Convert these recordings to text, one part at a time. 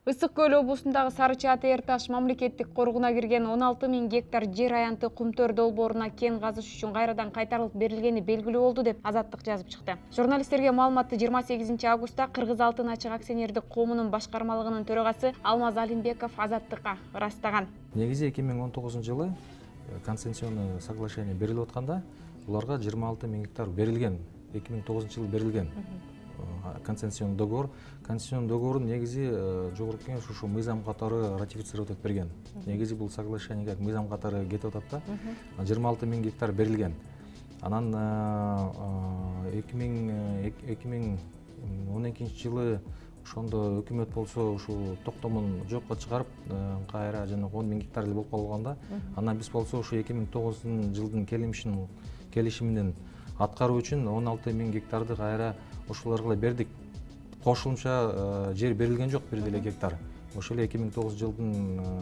Ысык Көл облусундагы Сары Чааты Эр Таш мамлекеттик коргуна кирген 16 000 гектар жер аянты Кумтөр долборуна кен казыш үчүн кайрадан кайтарылып берилгени белгилүү болду деп Азаттык жазып чыкты. Журналисттерге маалыматты 28 августта Кыргыз Алтын ачык акционердик коомунун башкармалыгынын төрагасы Алмаз Алимбеков Азаттыкка ырастаган. Негизи 2019-жылы концессионный соглашение берилип атканда буларга 26 000 гектар берилген. 2009-жылы берилген концессионный договор. Концессионный договорун негизи жогорку кеңеш ушу мыйзам катары ратифицировать этип берген. Негизи бул соглашение как мыйзам катары кетип атат да. 26 000 гектар берилген. Анан 2012-жылы ошондо өкмөт болсо ушул токтомун жокко чыгарып, кайра жана 10 000 гектар эле болуп калганда, анан биз болсо ушу 2009-жылдын келишиминин аткаруу үчүн 16 000 гектарды кайра ошолорго бердик. Кошумча жер берилген жок, бир деле гектар. Ошо эле 2009-жылдын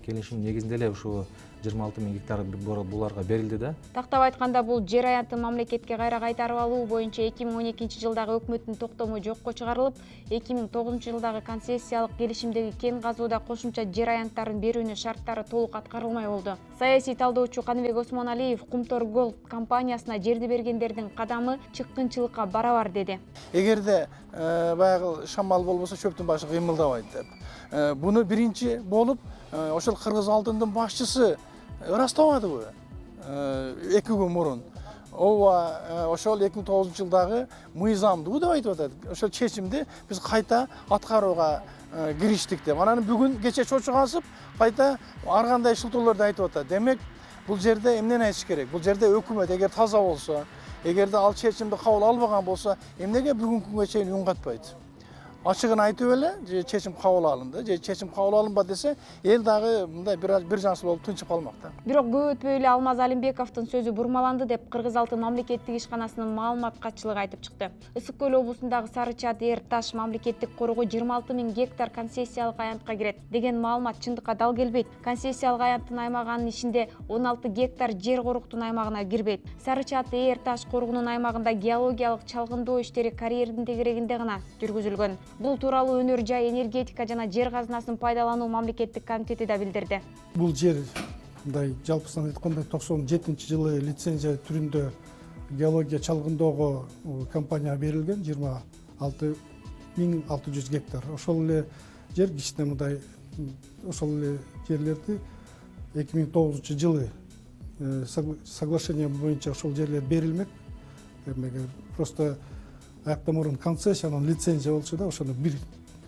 келишим негизинде эле ушу 26 000 гектар буларга берилди да. Тактап айтканда бул жер аянтын мамлекетке кайра кайтарып алуу боюнча 2012-жылдагы өкмөттүн токтому жокко чыгарылып, 2009-жылдагы концессиялык келишимдеги кен казууда кошумча жер аянттарын берүүнүн шарттары толук аткарылмай болду. Саясий талдоочу Каныбек Осмоналиев Кумтөр Голд компаниясына жерди бергендердин кадамы чыккынчылыкка барабар деди. Эгерде баягы шамал болбосо чөптүн башы кыймылдабайт деп. Буну биринчи болуп ошол Кыргыз Алтындын башчысы ырастабадыбы 2 күн мурун. Ооба ошол 2009-жылдагы мыйзамдуу деп айтып атат. Ошол чечимди биз кайта аткарууга кириштик деп. Анан бүгүн кече чочугасып кайта ар кандай шылтоолорду айтып атат. Демек бул жерде эмнени айтыш керек? Бул жерде өкмөт эгер таза болсо, эгерде ал чечимди кабыл албаган болсо, эмнеге бүгүнкү күнгө чейин үн катпайт? Ачыгын айтып эле, же чечим кабыл алынды, же чечим кабыл алынбады десе, эл дагы мындай бир жансыз болуп тынчып калмак да. Бирок көп өтпөй эле Алмаз Алимбековдун сөзү бурмаланды деп Кыргыз Алтын мамлекеттик ишканасынын маалымат катчылыгы айтып чыкты. Ысык Көл облусундагы Сары Чааты Эр Таш мамлекеттик коргоо 26 000 гектар концессиялык аянтка кирет деген маалымат чындыкка дал келбейт. Концессиялык аянттын аймагынын ичинде 16 гектар жер коруктун аймагына кирбейт. Сары Чааты Эр Таш коргоонун аймагында геологиялык чалгындоо иштери карьердин тегерегинде гана жүргүзүлгөн. Бул тууралуу Өнөр жай энергетика жана жер казынасын пайдалануу мамлекеттик комитети да билдирди. Бул жер мындай жалпысынан айтканда 97-жылы лицензия түрүндө геология чалгындоого компания берилген 26 600 гектар. Ошол эле жер кичине мындай ошол эле жерлерди 2009-жылы соглашение боюнча ошол жерлер берилмек. Просто аяктан мурун концессия, анан лицензия болчу да, ошону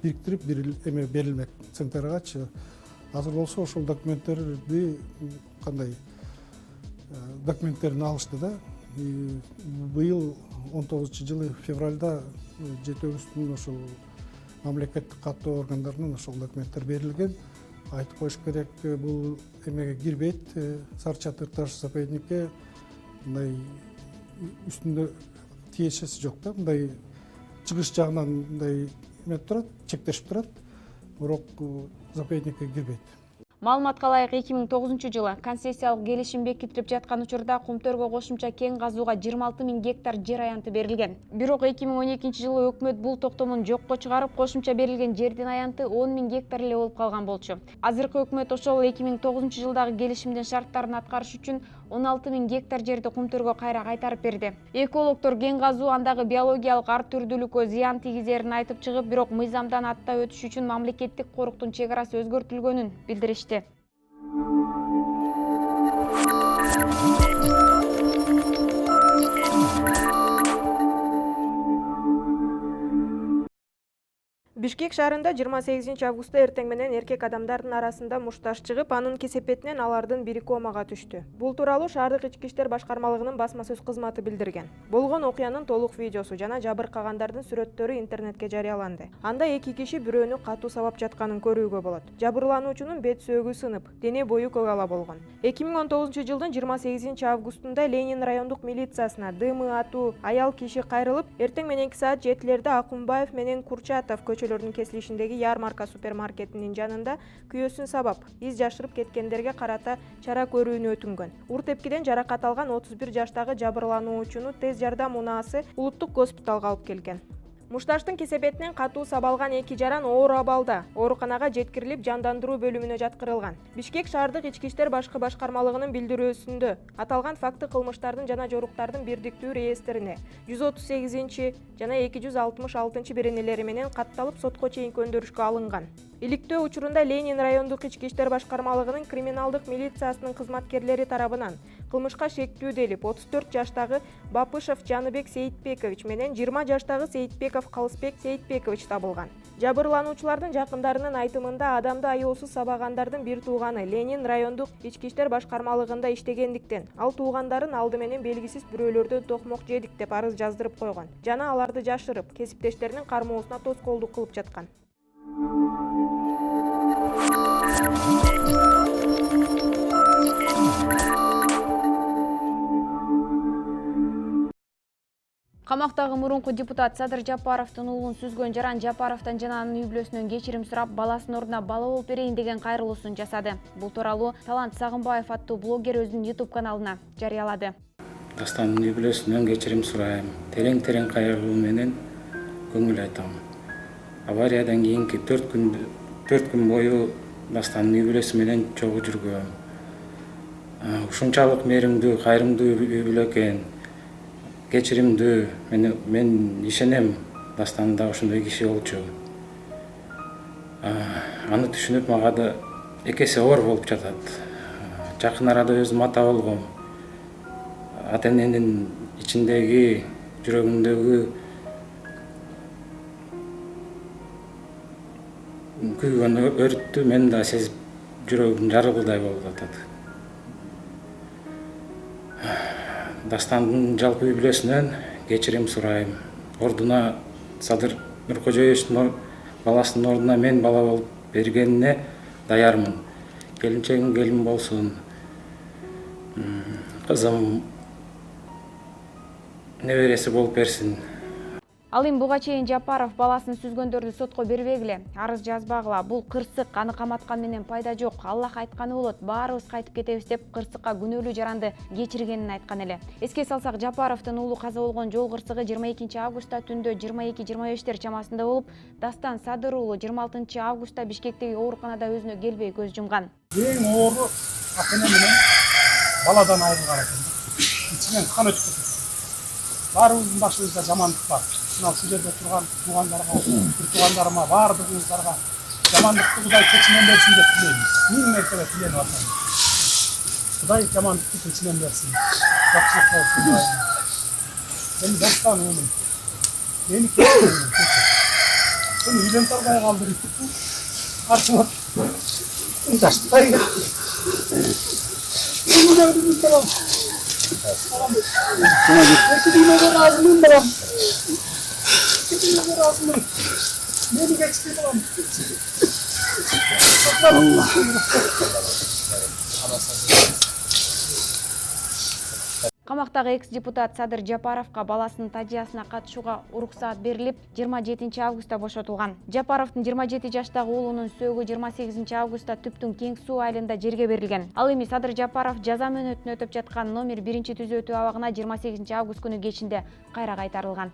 бириктирип берилмек центргачы. Азыр болсо ошол документтерди кандай документтерин алышты да. Быйыл 19-жылы февралда жетөөбүздүн ошол мамлекеттик каттоо органдарынын ошол документтер берилген. Айтып коюш керек, бул эмеге кирбейт, Сары Чааты Эр Таш заповедникке мындай үстүндө тиешеси жок да, мындай чыгыш жагынан мындай эметип турат, чектешип турат, бирок заповедникке кирбейт. Маалыматка ылайык 2009-жылы концессиялык келишим бекитилип жаткан учурда Кумтөргө кошумча кен казууга 26 000 гектар жер аянты берилген. Бирок 2012-жылы өкмөт бул токтомун жокко чыгарып, кошумча берилген жердин аянты 10 000 гектар эле болуп калган болчу. Азыркы өкмөт ошол 2009-жылдагы келишимдин шарттарын аткарыш үчүн 16 000 гектар жерди Кумтөргө кайра кайтарып берди. Экологдор кен казуу андагы биологиялык ар түрдүүлүккө зыян тийгизерин айтып чыгып, бирок мыйзамдан аттап өтүш үчүн мамлекеттик коруктун чек арасы өзгөртүлгөнүн билдиришти. Бишкек шаарында 28 августта эртең менен эркек адамдардын арасында мушташ чыгып, анын кесепетинен алардын бири комага түштү. Бул тууралуу шаардык ички иштер башкармалыгынын басма сөз кызматы билдирген. Болгон окуянын толук видеосу жана жабыркагандардын сүрөттөрү интернетке жарыяланды. Анда 2 киши бирөөнү катуу сабап жатканын көрүүгө болот. Жабырлануучунун бет сөөгү сынып, дене бою көк ала болгон. 2019-жылдын 28 августунда Ленин райондук милициясына дымы атуу аял киши кайрылып, эртең мененки саат 7-лерде Акунбаев менен Курчатов көчөлөрдүн кесилишиндеги Ярмарка супермаркетинин жанында күйөөсүн сабап, из жашырып кеткендерге карата чара көрүүнү өтүнгөн. Ур тепкиден жаракат алган 31 жаштагы жабырлануучуну тез жардам унаасы улуттук госпиталга алып келген. Мушташтын кесепетинен катуу сабалган 2 жаран оор абалда ооруканага жеткирилип жандандыруу бөлүмүнө жаткырылган. Бишкек шаардык ички иштер башкы башкармалыгынын билдирүүсүндө аталган факты кылмыштардын жана жоруктардын бирдиктүү реестрине 138 жана 266 беренелери менен катталып сотко чейин көндөрүшкө алынган. Иликтөө учурунда Ленин райондук ички иштер башкармалыгынын криминалдык милициясынын кызматкерлери тарабынан кылмышка шектүүделип 34 жаштагы Бапышев Жаныбек Сейитбекович менен 20 жаштагы Сейитбеков Калысбек Сейитбекович табылган. Жабырлануучулардын жакындарынын айтымында адамды аеосуз сабагандардын бир тууганы Ленин райондук ички иштер башкармалыгында иштегендиктен ал туугандарын алды менен белгисиз бирөөлөрдөн токмок жедик деп арыз жаздырып койгон жана аларды жашырып кесиптештеринин кармоосуна тоскоолдук кылып жаткан. Камактагы мурунку депутат Садыр Жапаровдун уулун сүзгөн Жаран Жапаровдон жана анын үй бүлөсүнөн кечирим сурап, баласынын ордуна бала болуп берейин деген кайрылуусун жасады. Бул тууралуу Талант Сагынбаев аттуу блогер өзүнүн YouTube каналына жарыялады. Дастанын үй бүлөсүнөн кечирим сурайм. Терең кайрылуу менен көңүл айтам. Авариядан кийинки 4 күн бою Дастанын үй бүлөсү менен чогуу жүргөм. Ушунчалык мээримдүү, кайрымдуу үй бүлө экен. Кечиримдүү, мен ишенем Дастанда ошондой киши болчу. Аны түшүнүп мага да экесе оор болуп жатат. Жакын арада өзүм ата болгом. Ата эненин ичиндеги, жүрөгүндөгү күйгөн өрттү мен да сезип жүрөгүм жарылгыдай болуп атат. Дастандын жалпы үй бүлөсүнөн кечирим сурайм. Ордуна Садыр Нуркожоевичтин баласынын ордуна мен бала болуп бергенине даярмын. Келинчегим келин болсун. Кызым небереси болуп берсин. Ал эми буга чейин Жапаров баласын сүзгөндөрдү сотко бербегиле, арыз жазбагыла, бул кырсык, аны каматкан менен пайда жок, Аллах айтканы болот, баарыбыз кайтып кетебиз деп кырсыкка күнөөлүү Жаранды кечиргенин айткан эле. Эске салсак, Жапаровдун уулу каза болгон жол кырсыгы 22 августта түндө 22-25 чамасында болуп, Дастан Садыр уулу 26 августта Бишкектеги ооруканада өзүнө келбей көз жумган. Эң оору ата-эне менен баладан айырылган экен. Ичинен кан өтүп кетет. Баарыбыздын башыбызда жамандык бар. Мына ушул жерде турган туугандарга, бир туугандарыма, баардыгыңыздарга жамандыкты Кудай кечинен берсин деп тилеймиз. 1000 мертебе тиленип атам. Кудай жамандыкты кечинен берсин. Жакшылык болсун. Мен Дастан уулум. Мени кечирин. Сени үйлөнүп албай калдырып. Артыма жаштайга. Үйдөгү балам. Разумын балам. Разумын. Мени кечти балам. Камактагы экс-депутат Садыр Жапаровга баласынын тажыясына катышууга уруксаат берилип, 27 августта бошотулган. Жапаровдун 27 жаштагы уулунун сөөгү 28 августта Түптүн Кең суу айылында жерге берилген. Ал эми Садыр Жапаров жаза мөөнөтүн өтөп жаткан номер 1 түзөтүү абагына 28 август күнү кечинде кайра кайтарылган.